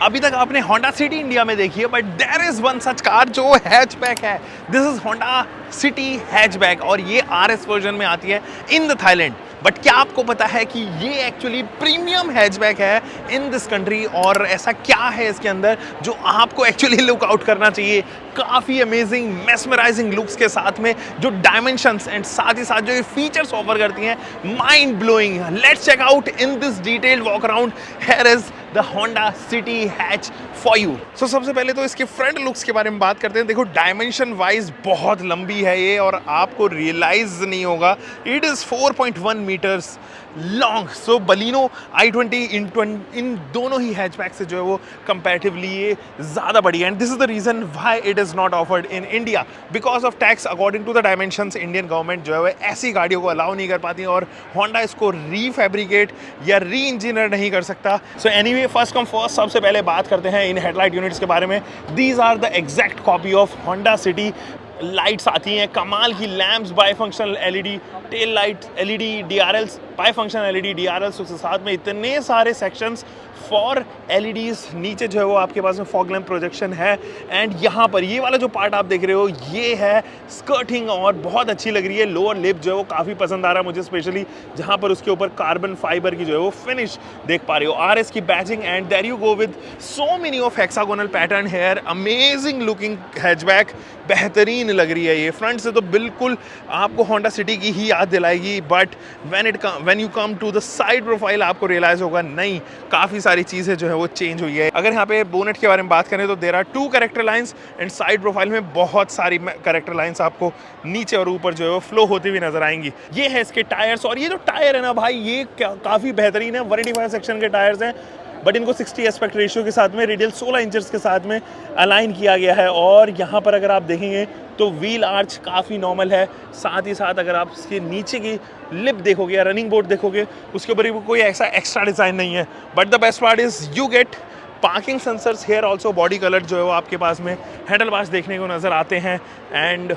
अभी तक आपने होंडा सिटी इंडिया में देखी है, but there is one such car जो हैचबैक है। This is Honda City hatchback और ये आरएस वर्जन में आती है इन द थाईलैंड। बट क्या आपको पता है कि ये एक्चुअली प्रीमियम हैचबैक है इन दिस कंट्री? और ऐसा क्या है इसके अंदर जो आपको एक्चुअली लुक आउट करना चाहिए? काफ़ी अमेजिंग मेस्मराइजिंग लुक्स के साथ में जो डायमेंशंस एंड साथ ही साथ जो ये फीचर्स ऑफर करती हैं, mind blowing. Let's check out in this detailed walk around. Here is the Honda City hatch for you. So सबसे पहले तो इसके फ्रंट लुक्स के बारे में बात करते हैं। देखो डायमेंशन वाइज बहुत लंबी है ये और आपको रियलाइज नहीं होगा। It is 4.1 metres long. So Baleno i20 इन दोनों ही हैचबैक से जो है वो कंपैरेटिवली ये ज़्यादा बड़ी है। And this is the reason why it is not offered in India because of tax. According to the dimensions Indian government जो है वो ऐसी गाड़ियों को अलाउ नहीं कर पाती और होंडा इसको रीफैब्रिकेट या री इंजीनियर नहीं कर सकता। So anyway first come first, सबसे पहले बात करते हैं इन हेडलाइट यूनिट्स के बारे में। These are the exact copy of Honda City. Lights आती हैं कमाल की, lamps, bi functional LED tail light, LED DRLs, bi functional LED DRLs, उसके साथ में इतने सारे सेक्शंस फॉर एलईडीज। नीचे जो है वो आपके पास में फॉग लैम्प प्रोजेक्शन है। एंड यहाँ पर ये वाला जो पार्ट आप देख रहे हो ये है स्कर्टिंग और बहुत अच्छी लग रही है। लोअर लिप जो है वो काफ़ी पसंद आ रहा है मुझे, स्पेशली जहाँ पर उसके ऊपर कार्बन फाइबर की जो है वो फिनिश देख पा रहे हो। आरएस की badging and there you go with so many of hexagonal pattern here. Amazing looking hatchback, बेहतरीन लग रही है ये। फ्रंट से तो बिल्कुल आपको होंडा सिटी की ही याद दिलाएगी, but when you come to the side profile आपको रियलाइज होगा नहीं, काफ़ी सारी चीज़ें जो है वो चेंज हुई है। अगर यहाँ पे बोनेट के बारे में बात करें तो there are 2 character lines and side profile में बहुत सारी कैरेक्टर लाइंस आपको नीचे और ऊपर जो है वो फ्लो होती हुई नजर आएंगी। ये है इसके टायर्स और ये जो टायर है ना भाई ये काफ़ी बेहतरीन है। 185 सेक्शन के टायर्स हैं बट इनको 60 एस्पेक्ट रेशियो के साथ में रेडियल 16 इंचेस के साथ में अलाइन किया गया है। और यहाँ पर अगर आप देखेंगे तो व्हील आर्च काफ़ी नॉर्मल है। साथ ही साथ अगर आप इसके नीचे की लिप देखोगे या रनिंग बोर्ड देखोगे उसके ऊपर भी कोई ऐसा एक्स्ट्रा डिज़ाइन नहीं है। But the best part is you get parking sensors here also. Body colour जो है वो आपके पास में हैंडल बार्स देखने को नज़र आते हैं। And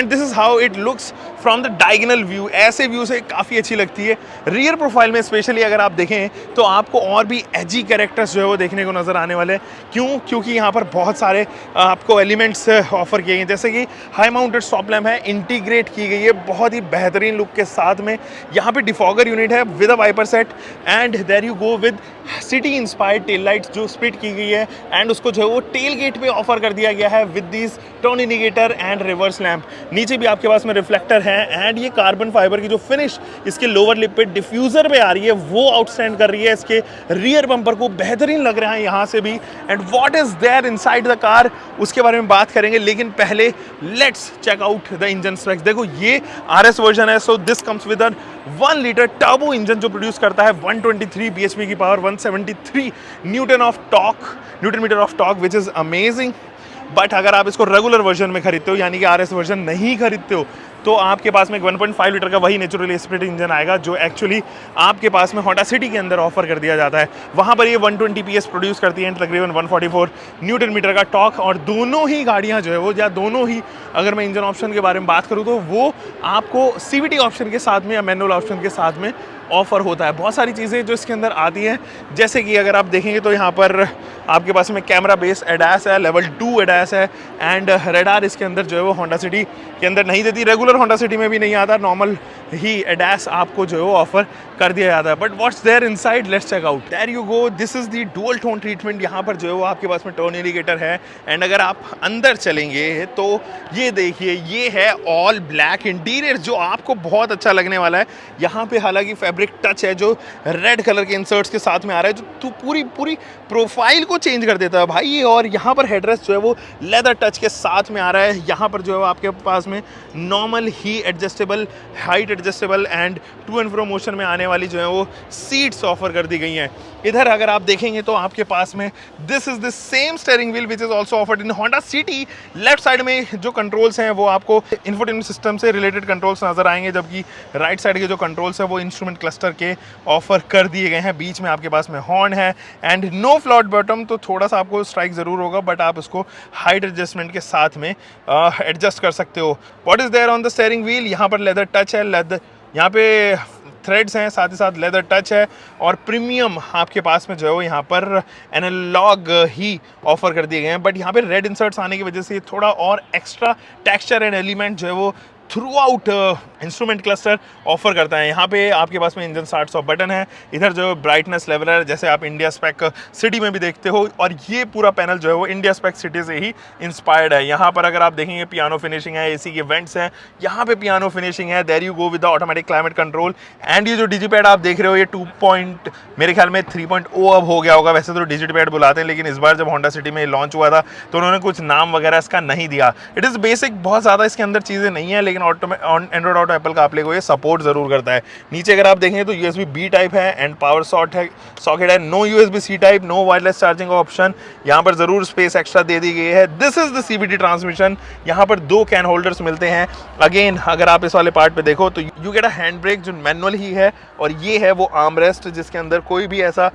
this is how it looks from the diagonal view. ऐसे व्यू से काफ़ी अच्छी लगती है। रियर प्रोफाइल में स्पेशली अगर आप देखें तो आपको और भी एजी कैरेक्टर्स जो है वो देखने को नज़र आने वाले हैं। क्योंकि यहाँ पर बहुत सारे आपको एलिमेंट्स ऑफर किए गए, जैसे कि हाई माउंटेड स्टॉप लैम्प है, इंटीग्रेट की गई है बहुत ही बेहतरीन लुक के साथ में। यहाँ पे डिफॉगर यूनिट है with a wiper set and there you go with City inspired tail lights जो स्प्लिट की गई है एंड उसको जो है वो टेल गेट पे ऑफर कर दिया गया है with this turn indicator and reverse lamp. नीचे भी आपके पास में रिफ्लेक्टर है एंड ये कार्बन फाइबर की जो फिनिश इसके लोअर लिप पे डिफ्यूजर पे आ रही है वो आउटस्टैंड कर रही है इसके रियर बम्पर को। बेहतरीन लग रहा है यहाँ से भी। And what is there inside the car उसके बारे में बात करेंगे, लेकिन पहले let's check out the engine specs. देखो ये आरएस वर्जन है, so this comes with 1 litre turbo engine जो प्रोड्यूस करता है 123 bhp की power, 173 newton metre of torque which is amazing. But अगर आप इसको रेगुलर वर्जन में खरीदते हो यानी कि आरएस वर्जन नहीं खरीदते हो तो आपके पास में 1.5 लीटर का वही नेचुरली एस्पिरेटेड इंजन आएगा जो एक्चुअली आपके पास में होंडा सिटी के अंदर ऑफर कर दिया जाता है। वहाँ पर ये 120 PS प्रोड्यूस करती है तकरीबन 144 न्यूटन मीटर का टॉर्क। और दोनों ही गाड़ियाँ जो है वो या दोनों ही अगर मैं इंजन ऑप्शन के बारे में बात करूँ तो वो आपको CVT ऑप्शन के साथ में या मैनुअल ऑप्शन के साथ में ऑफर होता है। बहुत सारी चीज़ें जो इसके अंदर आती हैं, जैसे कि अगर आप देखेंगे तो यहाँ पर आपके पास में कैमरा बेस एडास है, लेवल 2 एडास है एंड रेडार इसके अंदर जो है वो होंडा सिटी के अंदर नहीं देती। रेगुलर होंडा सिटी में भी नहीं आता, नॉर्मल ही एडास आपको जो है वो ऑफर कर दिया जाता है। But what's there inside, let's check out. There you go, this is the dual tone treatment. यहाँ पर जो है वो आपके पास में टर्न इंडिकेटर है एंड अगर आप अंदर चलेंगे तो ये देखिए ये है ऑल ब्लैक इंटीरियर जो आपको बहुत अच्छा लगने वाला है। यहाँ पे हालांकि फैब्रिक टच है जो रेड कलर के इंसर्ट्स के साथ में आ रहा है जो पूरी प्रोफाइल को चेंज कर देता है भाई। और यहाँ पर हेडरेस्ट जो है वो लेदर टच के साथ में आ रहा है। यहाँ पर जो है आपके पास में नॉर्मल ही adjustable, height adjustable and to and fro motion में आने वाली जो है वो सीट्स ऑफर कर दी गई हैं। इधर अगर आप देखेंगे तो आपके पास में this is the same steering wheel which is also offered in Honda city. Left side में जो कंट्रोल्स हैं वो आपको इंफोटेनमेंट सिस्टम से रिलेटेड कंट्रोल्स नजर आएंगे, जबकि राइट साइड के जो कंट्रोल्स हैं वो इंस्ट्रूमेंट क्लस्टर के ऑफर कर दिए गए हैं। बीच में आपके पास में हॉर्न है एंड नो फ्लॉट बॉटम, तो थोड़ा सा आपको स्ट्राइक जरूर होगा बट आप इसको हाइट एडजस्टमेंट के साथ में एडजस्ट कर सकते हो। What is there on the steering wheel, यहाँ पर लेदर टच है, लेदर यहाँ पे थ्रेड्स हैं, साथ ही साथ लेदर टच है और प्रीमियम आपके पास में जो है वो यहाँ पर एनालॉग ही ऑफर कर दिए गए हैं। बट यहाँ पे रेड इंसर्ट्स आने की वजह से थोड़ा और एक्स्ट्रा टेक्सचर एंड एलिमेंट जो है वो through out instrument cluster offer करता है। यहाँ पे आपके पास में इंजन स्टार्ट स्टॉप बटन है, इधर जो ब्राइटनेस लेवलर जैसे आप इंडिया स्पेक सिटी में भी देखते हो, और ये पूरा पैनल जो है वो इंडिया स्पेक सिटी से ही इंस्पायर्ड है। यहाँ पर अगर आप देखेंगे पियानो फिनिशिंग है, एसी के वेंट्स हैं, यहाँ पे पियानो फिनिशिंग है। There you go with the automatic climate control and ये जो डिजिपैड आप देख रहे हो ये 2 मेरे ख्याल में 3.0 अब हो गया होगा। वैसे तो डिजिटपैड बुलाते हैं, लेकिन इस बार जब होंडा सिटी में लॉन्च हुआ था तो उन्होंने कुछ नाम वगैरह इसका नहीं दिया। इट इज़ बेसिक, बहुत ज़्यादा इसके अंदर चीज़ें नहीं है, लेकिन एंड्रॉइड ऑटो एप्पल का आप को ये सपोर्ट जरूर करता है। नीचे अगर आप देखेंगे तो USB B टाइप है एंड पावर सॉकेट है, no USB C type, no wireless charging option. यहाँ पर जरूर स्पेस एक्स्ट्रा दे दी गई है। This is the CVT transmission. यहाँ पर 2 कैन होल्डर्स मिलते हैं। अगेन अगर आप इस वाले पार्ट पे देखो तो you get a hand brake जो मैनुअल ही है, और ये है वो आर्म रेस्ट जिसके अंदर कोई भी ऐसा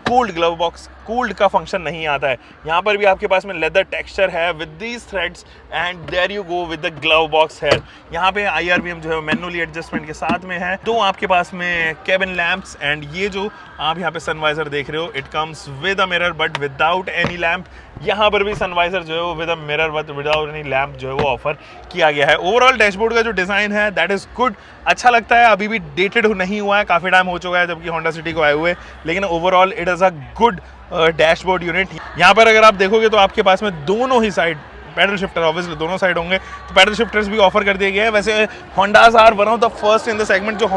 कूल्ड ग्लव बॉक्स, कूल्ड का फंक्शन नहीं आता है। यहाँ पर भी आपके पास में लेदर टेक्सचर है with these threads and there you go with the glove box है। यहाँ पे IRBM जो है मैनुअली एडजस्टमेंट के साथ में है। 2 आपके पास में केबिन लैंप्स एंड ये जो आप यहाँ पे सनवाइजर देख रहे हो it comes with a mirror but without any lamp. यहाँ पर भी सनवाइजर जो है वो with a mirror but without any lamp जो है वो ऑफर किया गया है। ओवरऑल डैशबोर्ड का जो डिज़ाइन है दैट इज़ गुड, अच्छा लगता है। अभी भी डेटेड नहीं हुआ है, काफ़ी टाइम हो चुका है जबकि होंडा सिटी को आए हुए, लेकिन overall it is a good dashboard unit. यहाँ पर अगर आप देखोगे तो आपके पास में दोनों ही साइड पैडल शिफ्टर, ऑब्वियसली दोनों साइड होंगे, तो पैडल शिफ्टर्स भी ऑफर कर दिए गए हैं। वैसे Hondas are one of the first in the segment जो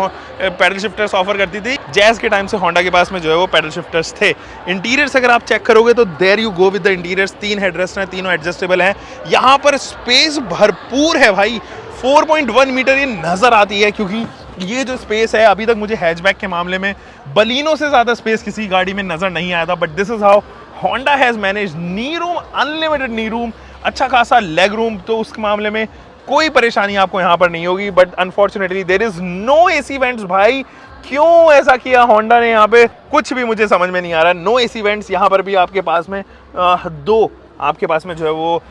पैडल शिफ्टर्स ऑफर करती थी। जैज़ के टाइम से होंडा के पास में जो है वो पैडल शिफ्टर्स थे। इंटीरियर्स अगर आप चेक करोगे तो there you go with the interiors. 3 headrest हैं, तीनों एडजस्टेबल हैं। यहाँ पर स्पेस भरपूर है भाई, 4.1 मीटर ये नज़र आती है, क्योंकि ये जो स्पेस है अभी तक मुझे हैचबैक के मामले में बलिनो से ज़्यादा स्पेस किसी गाड़ी में नज़र नहीं आया था। But this is how Honda has manage. Knee room, unlimited knee room, अच्छा खासा लेग रूम, तो उस मामले में कोई परेशानी आपको यहाँ पर नहीं होगी। But unfortunately there is no AC vents. भाई क्यों ऐसा किया होंडा ने यहाँ पे, कुछ भी मुझे समझ में नहीं आ रहा। No AC vents. यहाँ पर भी आपके पास में 2 आपके पास में जो है वो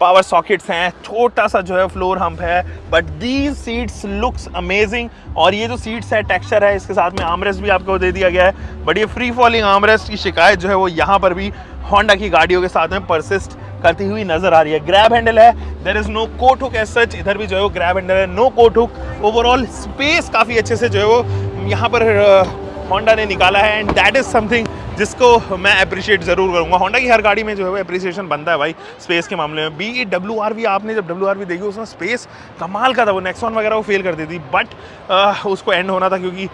पावर सॉकेट्स हैं, छोटा सा जो है फ्लोर हम्प है, but these seats looks amazing. और ये जो सीट्स है टेक्सचर है, इसके साथ में आर्मरेस्ट भी आपको दे दिया गया है। बट ये फ्री फॉलिंग आर्मरेस्ट की शिकायत जो है वो यहाँ पर भी होंडा की गाड़ियों के साथ में परसिस्ट करती हुई नजर आ रही है। ग्रैब हैंडल है, there is no coat hook as such. इधर भी जो है वो ग्रैब हैंडल है, no coat hook. Overall space काफ़ी अच्छे से जो है वो यहाँ पर होंडा ने निकाला है, एंड दैट इज समथिंग जिसको मैं अप्रिशिएट ज़रूर करूँगा। होंडा की हर गाड़ी में जो है वो अप्रिसिएशन बनता है भाई स्पेस के मामले में। WRV, आपने जब WRV देखी उसमें स्पेस कमाल का था। वो नेक्सॉन वगैरह वो फेल कर दी थी, बट उसको एंड होना था क्योंकि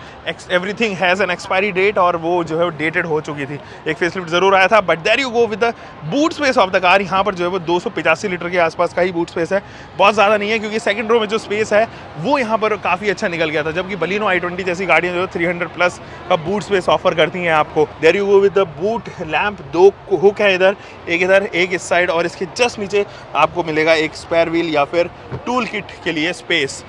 everything has an expiry date, और वो जो है वो डेटेड हो चुकी थी। एक फेसलिफ्ट ज़रूर आया था, but there you go with the boot space of the car. यहाँ पर जो है वो 285 लीटर के आसपास का ही बूट स्पेस है, बहुत ज़्यादा नहीं है, क्योंकि सेकंड रो में जो स्पेस है वो यहाँ पर काफ़ी अच्छा निकल गया था। जबकि बलिनो i20 जैसी गाड़ियाँ जो है 300+ का बूट स्पेस ऑफर करती हैं आपको। There you go with the boot lamp. 2 hook है इधर, एक इस साइड, और इसके जस्ट नीचे आपको मिलेगा एक स्पेयर व्हील या फिर टूल किट के लिए स्पेस।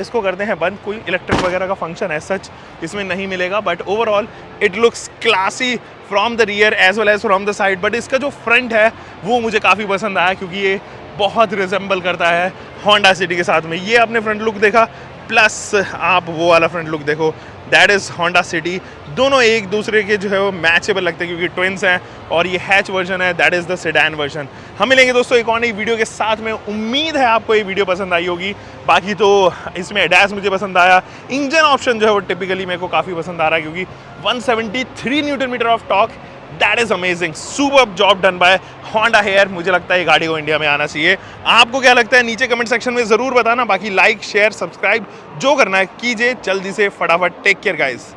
इसको करते हैं बंद। कोई इलेक्ट्रिक वगैरह का फंक्शन है सच इसमें नहीं मिलेगा, but overall it looks classy from the rear as well as from the side. But इसका जो फ्रंट है वो मुझे काफ़ी पसंद आया, क्योंकि ये बहुत रिजेंबल करता है होंडा सिटी के साथ में। ये आपने फ्रंट लुक देखा, प्लस आप वो वाला फ्रंट लुक देखो, दैट इज़ होंडा सिटी। दोनों एक दूसरे के जो है वो मैचेबल लगते हैं, क्योंकि ट्विंस हैं, और ये हैच वर्जन है, that is the sedan version. हम मिलेंगे दोस्तों एक और नई वीडियो के साथ में। उम्मीद है आपको ये वीडियो पसंद आई होगी। बाकी तो इसमें एडास मुझे पसंद आया, इंजन ऑप्शन जो है वो टिपिकली मेरे को काफ़ी पसंद आ रहा है, क्योंकि 173 newton metre of torque, that is amazing. Super job done by Honda here. मुझे लगता है ये गाड़ी को इंडिया में आना चाहिए। आपको क्या लगता है नीचे कमेंट सेक्शन में ज़रूर बताना। बाकी लाइक शेयर सब्सक्राइब जो करना है कीजिए जल्दी से फटाफट। Take care guys.